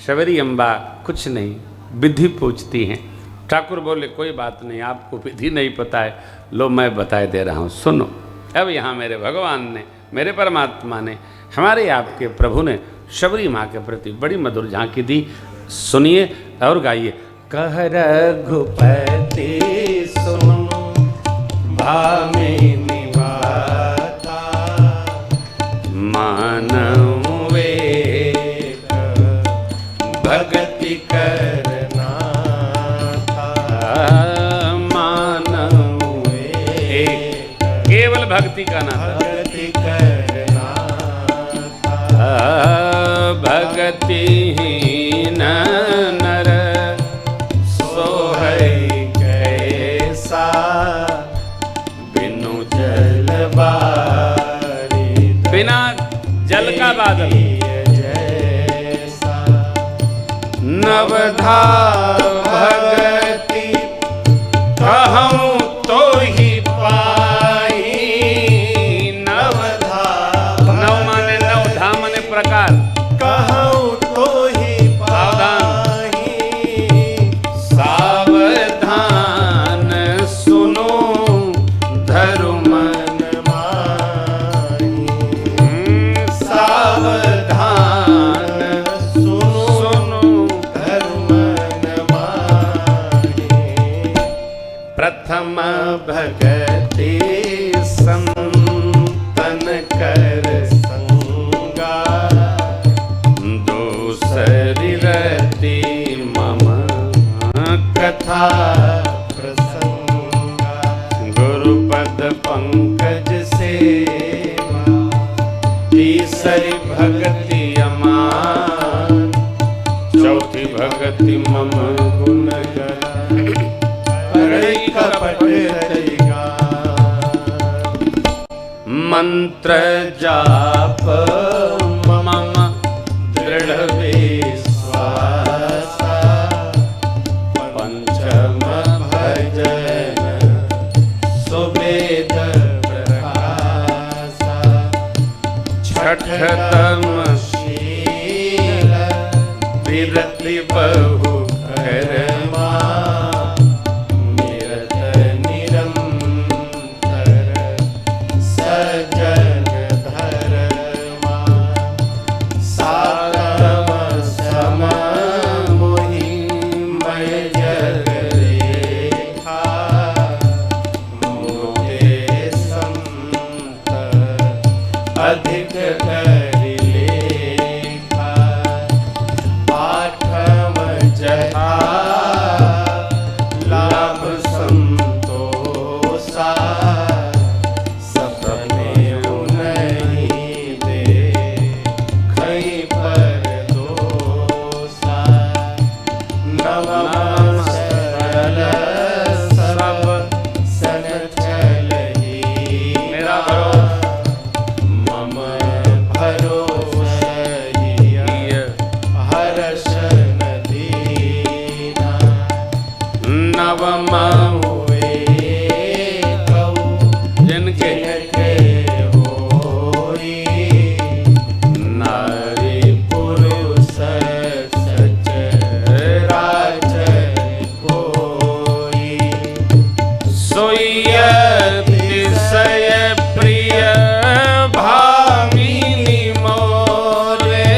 शबरी अम्बा कुछ नहीं, विधि पूछती हैं। ठाकुर बोले कोई बात नहीं, आपको विधि नहीं पता है, लो मैं बताए दे रहा हूँ, सुनो। अब यहाँ मेरे भगवान ने, मेरे परमात्मा ने, हमारे आपके प्रभु ने शबरी माँ के प्रति बड़ी मधुर झांकी दी। सुनिए और गाइए। कह रघुपति सुनो भामिनी बाता, मानव एक भक्ति करना था, मानव एक केवल भक्ति का नाता, भक्ति करना था, भक्तिहीन नर सोहै कैसा, बिनु जल बारी, बिना जल का बादल जैसा, नवधा भगति कहूँ तो ही पाई, नवधा, नव माने नवधा माने प्रकार, कहूँ तो ही पाई, सावधान सुनो धरु मन माही, सावधान सुनो धरु मन माही, प्रथम भगति संतन कर संगा, दूसरी रति मम कथा प्रसंगा, गुरुपद पंकज सेवा, तीसरी भक्ति अमान, चौथी भक्ति मम गुण गान, कपट मंत्र जाप मम दृढ़ विश्वासा, पंचम भजन सुवेद प्रकाशा, छठतम शील विरति बहु कर्मा, निरत निरंतर सजन धर्मा, सातम सम मोहि मय जग रेखा, मोहे संत अधिक करि लेखा, पाठम जथा लाभ संतोषा, सपने नहीं देखई पर दोषा, नवम सरल सब सन चलही, मेरा मम भरोसहिय हर्ष नदीना, नवम हुए कऊ जिनके होई, नारी पुरुष सचराचर कोई, सोई अतिशय प्रिय भामिनी मोरे,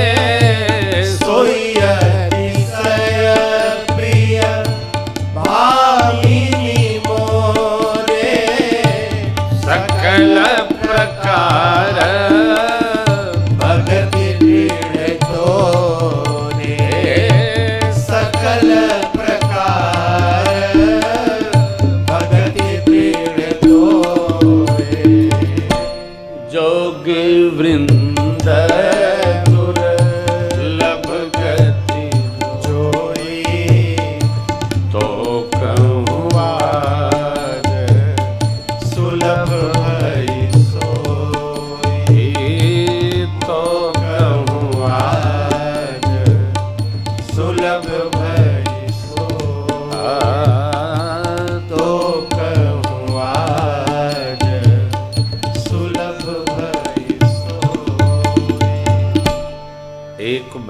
सोई अतिशय प्रिय भामिनी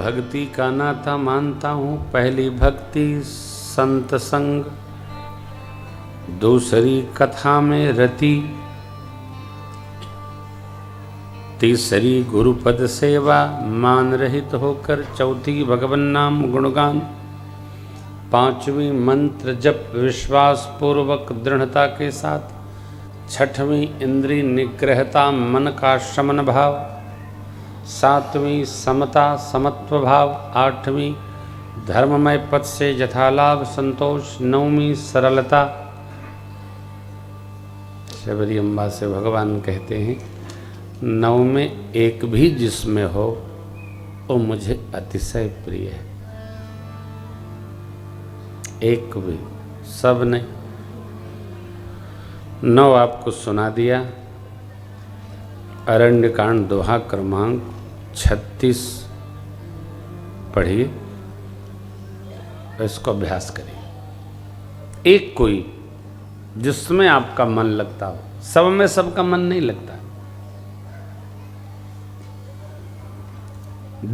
भक्ति का नाता मानता हूँ। पहली भक्ति संत संग, दूसरी कथा में रति, तीसरी गुरुपद सेवा मान रहित होकर, चौथी भगवन नाम गुणगान, पांचवी मंत्र जप विश्वास पूर्वक दृढ़ता के साथ, छठवीं इंद्रिय निग्रहता मन का शमन भाव, सातवीं समता समत्व भाव, आठवीं धर्ममय पथ से यथालाभ संतोष, नौवीं सरलता। शबरी अम्बा से भगवान कहते हैं नौ में एक भी जिसमें हो वो मुझे अतिशय प्रिय है। एक भी, सब नहीं। 9 आपको सुना दिया। अरण्य कांड दोहा क्रमांक 36 पढ़िए, इसको अभ्यास करिए। एक कोई जिसमें आपका मन लगता हो, सब में सबका मन नहीं लगता।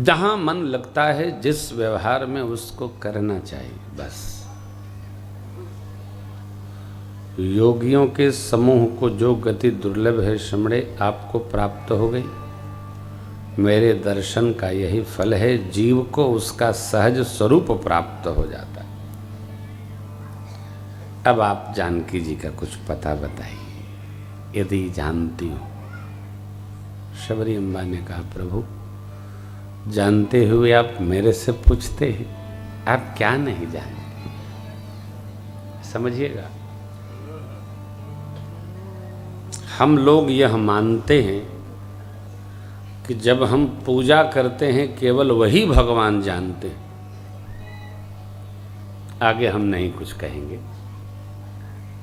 जहां मन लगता है जिस व्यवहार में उसको करना चाहिए, बस। योगियों के समूह को जो गति दुर्लभ है श्रमणे आपको प्राप्त हो गई। मेरे दर्शन का यही फल है, जीव को उसका सहज स्वरूप प्राप्त हो जाता है। अब आप जानकी जी का कुछ पता बताइए, यदि जानती हो। शबरी अम्बा ने कहा प्रभु जानते हुए आप मेरे से पूछते हैं, आप क्या नहीं जानते? समझिएगा, हम लोग यह मानते हैं कि जब हम पूजा करते हैं केवल वही भगवान जानते हैं, आगे हम नहीं कुछ कहेंगे।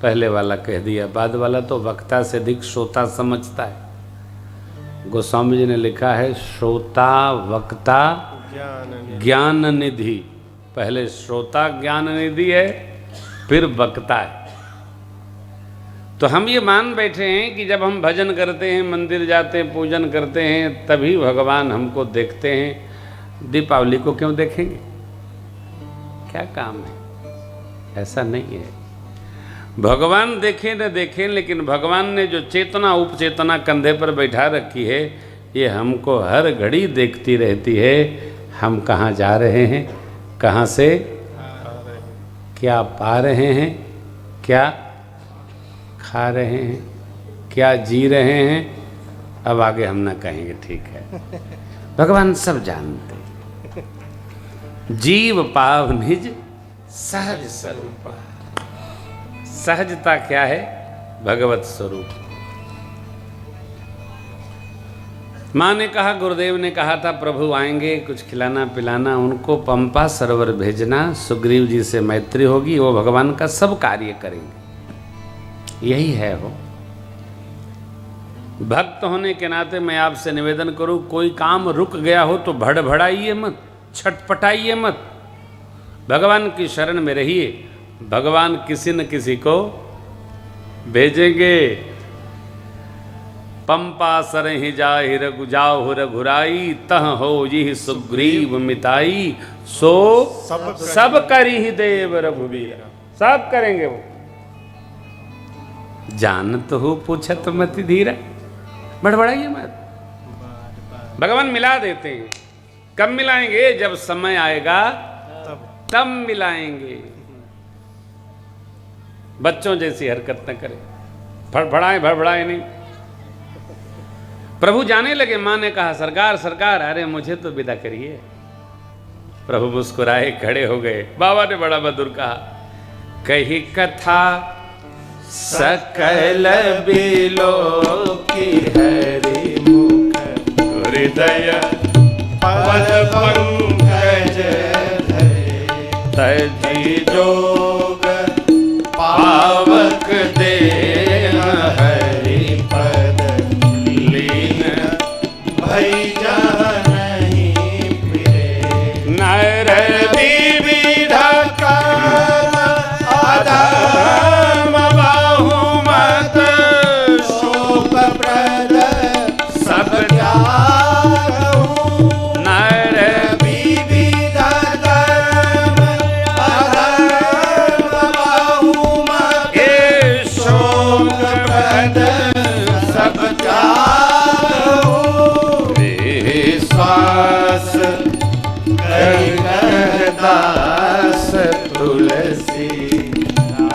पहले वाला कह दिया, बाद वाला तो वक्ता से अधिक श्रोता समझता है। गोस्वामी जी ने लिखा है श्रोता वक्ता ज्ञान निधि। पहले श्रोता ज्ञान निधि है, फिर वक्ता है। तो हम ये मान बैठे हैं कि जब हम भजन करते हैं, मंदिर जाते हैं, पूजन करते हैं, तभी भगवान हमको देखते हैं। दीपावली को क्यों देखेंगे? क्या काम है? ऐसा नहीं है। भगवान देखें न देखें, लेकिन भगवान ने जो चेतना उपचेतना कंधे पर बैठा रखी है, ये हमको हर घड़ी देखती रहती है। हम कहाँ जा रहे हैं, कहाँ से क्या पा रहे हैं, क्या खा रहे हैं, क्या जी रहे हैं। अब आगे हम ना कहेंगे, ठीक है। भगवान सब जानते। जीव पाव निज सहज स्वरूप। सहजता क्या है? भगवत स्वरूप। माँ ने कहा, गुरुदेव ने कहा था प्रभु आएंगे, कुछ खिलाना पिलाना, उनको पंपा सरोवर भेजना, सुग्रीव जी से मैत्री होगी, वो भगवान का सब कार्य करेंगे। यही है हो। भक्त होने के नाते मैं आपसे निवेदन करूं, कोई काम रुक गया हो तो भड़भड़ाइए मत, छटपटाइए मत, भगवान की शरण में रहिए। भगवान किसी न किसी को भेजेंगे। पंपा सरहि जाहि रघु जाहु रघुराई, तह हो यही सुग्रीव मिताई, सो सब करी देव रघुवीर। सब करेंगे वो। जानत हो पूछत मत धीरा, बड़बड़ाइए मत। भगवान मिला देते हैं। कब मिलाएंगे? जब समय आएगा तब मिलाएंगे। बच्चों जैसी हरकत न करें, भड़बड़ाए नहीं। प्रभु जाने लगे। माँ ने कहा सरकार सरकार, अरे मुझे तो विदा करिए। प्रभु मुस्कुराए, खड़े हो गए। बाबा ने बड़ा मधुर कहा, कही कथा सकल बिलो की हरि मुख, हृदय पद पंकज तजी जोग पावक देह हरि पद लीन भई जा नहीं फिरे। नर विविध काम अधर्म बहुमत शोक प्रद सब त्यागहु। नर विविध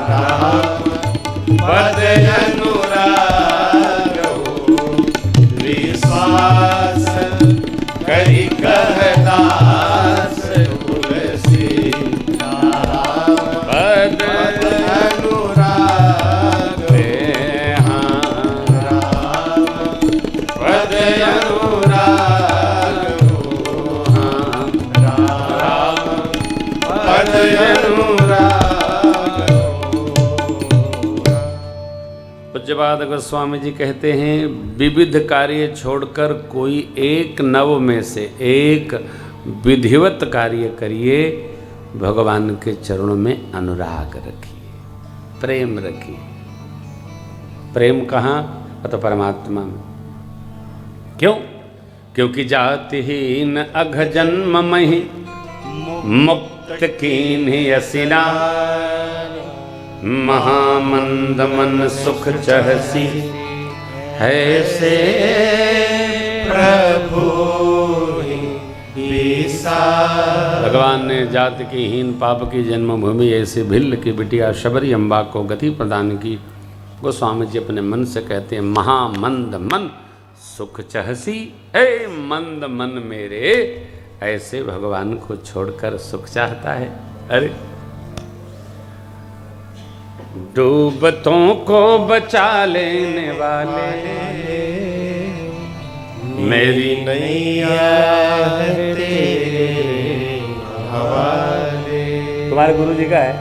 राम पद अनुराग विश्वास करी कहदास तुलसी राम पद अनुराग राम पद अनुराग राम पद अनुराग। पूज्यपाद गोस्वामी जी कहते हैं विविध कार्य छोड़कर कोई एक नव में से एक विधिवत कार्य करिए, भगवान के चरणों में अनुराग रखिए, प्रेम रखिए। प्रेम कहाँ? तो परमात्मा में। क्यों? क्योंकि जातिहीन अघ जन्म महि मुक्त कीन्हि असिना, महामंद मन सुख चहसी है से प्रभु विसा। भगवान ने जाति की हीन पाप की जन्मभूमि ऐसे भिल्ल की बिटिया शबरी अम्बा को गति प्रदान की। गोस्वामी जी अपने मन से कहते हैं, महामंद मन सुख चहसी, हे मंद मन मेरे, ऐसे भगवान को छोड़कर सुख चाहता है। अरे डूबतों को बचा लेने वाले मेरी नैया है तेरे हवाले। तुम्हारे गुरु जी का है।